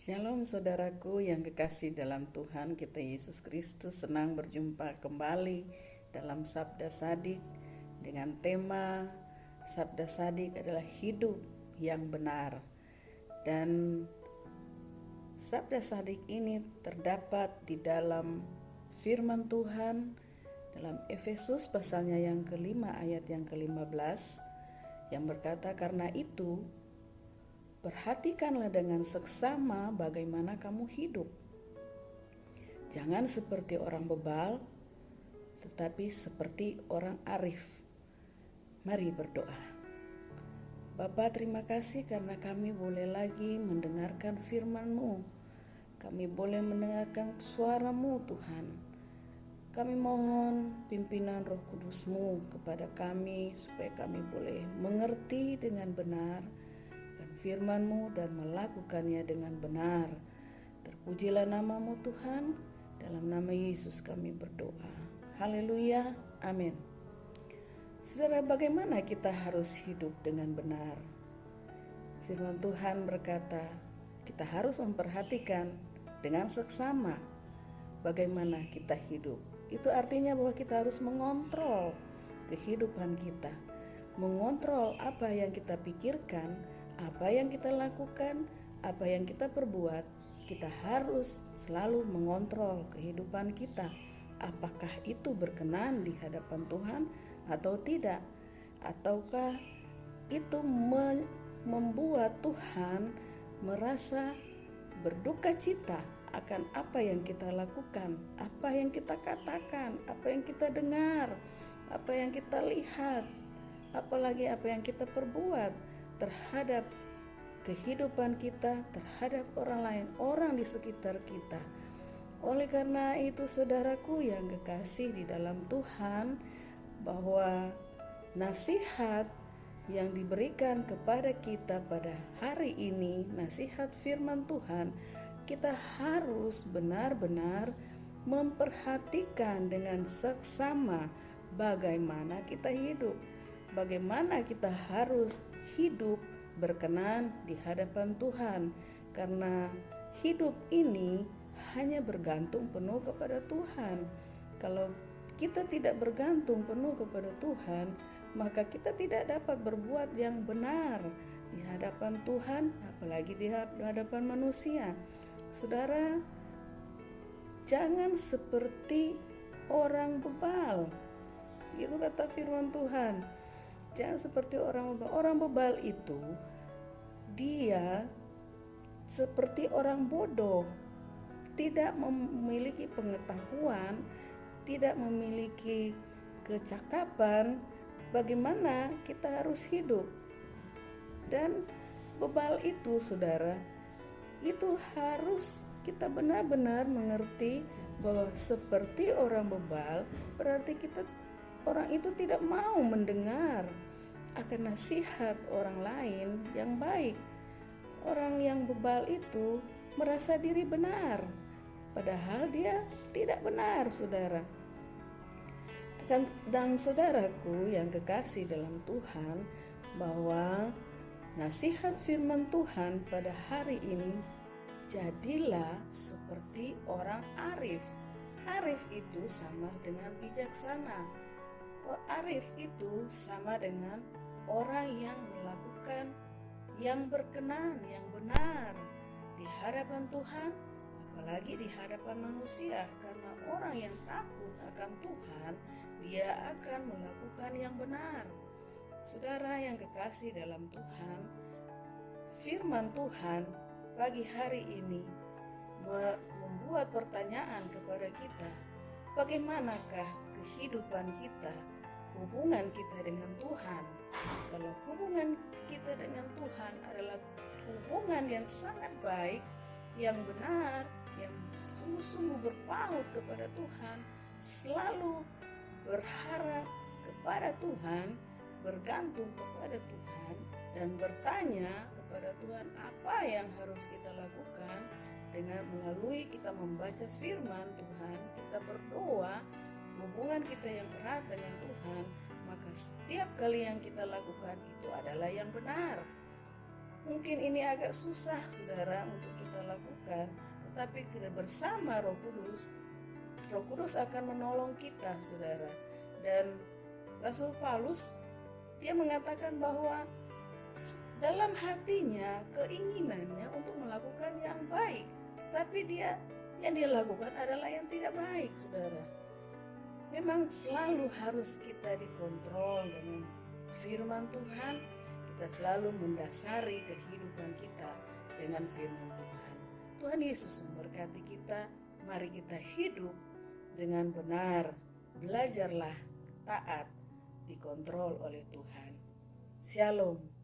Shalom saudaraku yang kekasih dalam Tuhan kita Yesus Kristus, senang berjumpa kembali dalam Sabda Sadik dengan tema Sabda Sadik adalah hidup yang benar. Dan Sabda Sadik ini terdapat di dalam firman Tuhan dalam Efesus pasalnya yang kelima ayat yang ke-15 yang berkata, karena itu perhatikanlah dengan seksama bagaimana kamu hidup. Jangan seperti orang bebal, tetapi seperti orang arif. Mari berdoa. Bapa, terima kasih karena kami boleh lagi mendengarkan firman-Mu. Kami boleh mendengarkan suara-Mu, Tuhan. Kami mohon pimpinan Roh Kudus-Mu kepada kami supaya kami boleh mengerti dengan benar firman-Mu dan melakukannya dengan benar. Terpujilah nama-Mu Tuhan, dalam nama Yesus kami berdoa. Haleluya, amin. Saudara, bagaimana kita harus hidup dengan benar? Firman Tuhan berkata, kita harus memperhatikan dengan seksama bagaimana kita hidup. Itu artinya bahwa kita harus mengontrol kehidupan kita, mengontrol apa yang kita pikirkan, apa yang kita lakukan, apa yang kita perbuat. Kita harus selalu mengontrol kehidupan kita. Apakah itu berkenan di hadapan Tuhan atau tidak? Ataukah itu membuat Tuhan merasa berduka cita akan apa yang kita lakukan, apa yang kita katakan, apa yang kita dengar, apa yang kita lihat, apalagi apa yang kita perbuat terhadap kehidupan kita, terhadap orang lain, orang di sekitar kita. Oleh karena itu saudaraku yang kekasih di dalam Tuhan, bahwa nasihat yang diberikan kepada kita pada hari ini, nasihat firman Tuhan, kita harus benar-benar memperhatikan dengan seksama bagaimana kita hidup, bagaimana kita harus hidup berkenan di hadapan Tuhan, karena hidup ini hanya bergantung penuh kepada Tuhan. Kalau kita tidak bergantung penuh kepada Tuhan, maka kita tidak dapat berbuat yang benar di hadapan Tuhan, apalagi di hadapan manusia. Saudara, jangan seperti orang bebal. Itu kata firman Tuhan. Jangan seperti orang bebal. Orang bebal itu dia seperti orang bodoh, tidak memiliki pengetahuan, tidak memiliki kecakapan bagaimana kita harus hidup. Dan bebal itu, saudara, itu harus kita benar-benar mengerti bahwa seperti orang bebal berarti orang itu tidak mau mendengar akan nasihat orang lain yang baik. Orang yang bebal itu merasa diri benar, padahal dia tidak benar, saudara. Dan saudaraku yang kekasih dalam Tuhan, bahwa nasihat firman Tuhan pada hari ini, jadilah seperti orang arif. Arif itu sama dengan bijaksana. Arif itu sama dengan orang yang melakukan yang berkenan, yang benar di hadapan Tuhan, apalagi di hadapan manusia. Karena orang yang takut akan Tuhan, dia akan melakukan yang benar. Saudara yang kekasih dalam Tuhan, firman Tuhan pagi hari ini membuat pertanyaan kepada kita, bagaimanakah kehidupan kita, hubungan kita dengan Tuhan? Kalau hubungan kita dengan Tuhan adalah hubungan yang sangat baik, yang benar, yang sungguh-sungguh berpaut kepada Tuhan, selalu berharap kepada Tuhan, bergantung kepada Tuhan, dan bertanya kepada Tuhan apa yang harus kita lakukan. Dengan melalui kita membaca firman Tuhan, kita berdoa, hubungan kita yang erat dengan Tuhan, maka setiap kali yang kita lakukan itu adalah yang benar. Mungkin ini agak susah saudara untuk kita lakukan, tetapi bersama Roh Kudus akan menolong kita saudara. Dan Rasul Paulus dia mengatakan bahwa dalam hatinya keinginannya untuk melakukan yang baik, tapi yang dia lakukan adalah yang tidak baik saudara. Memang selalu harus kita dikontrol dengan firman Tuhan. Kita selalu mendasari kehidupan kita dengan firman Tuhan. Tuhan Yesus memberkati kita. Mari kita hidup dengan benar. Belajarlah taat, dikontrol oleh Tuhan. Shalom.